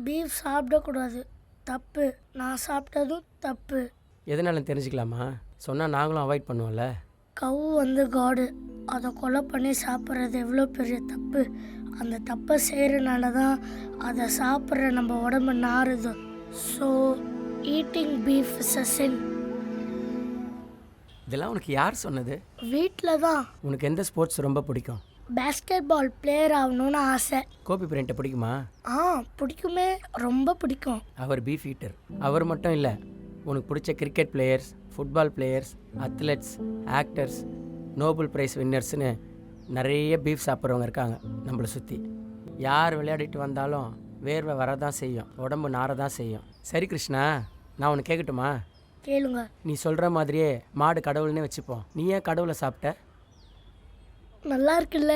Beef சாப்பிடக்கூடாது, தப்பு. நான் சாப்பிட்டதும் தப்பு. எதனால தெரிஞ்சுக்கலாமா? சொன்னால் நாங்களும் அவாய்ட் பண்ணுவோம்ல. கவு காடு, அதை கொலை பண்ணி சாப்பிட்றது எவ்வளோ பெரிய தப்பு. அந்த தப்பை செய்கிறனால தான் அதை சாப்பிட்ற நம்ம உடம்பு நாறுது. So eating beef is a sin. இதெல்லாம் உனக்கு யார் சொன்னது? வீட்டில் தான். உனக்கு எந்த ஸ்போர்ட்ஸ் ரொம்ப பிடிக்கும்? பேஸ்கெட் பால் பிளேயர் ஆகணும்னு ஆசை. கோபி பிரியன்ட்டை பிடிக்குமா? பிடிக்குமே, ரொம்ப பிடிக்கும். அவர் பீஃப் ஈட்டர். அவர் மட்டும் இல்லை, உனக்கு பிடிச்ச cricket players, football players, athletes, actors, Nobel prize வின்னர்ஸ்னு நிறைய பீஃப் சாப்பிட்றவங்க இருக்காங்க நம்மளை சுற்றி. யார் விளையாடிட்டு வந்தாலும் வேர்வை வரதான் செய்யும், உடம்பு நாரதான் செய்யும். சரி கிருஷ்ணா, நான் உனக்கு கேட்கட்டுமா? கேளுங்க. நீ சொல்கிற மாதிரியே மாடு கடவுள்னே வச்சுப்போம். நீ ஏன் கடவுளை சாப்பிட்ட? நல்லா இருக்குல்ல?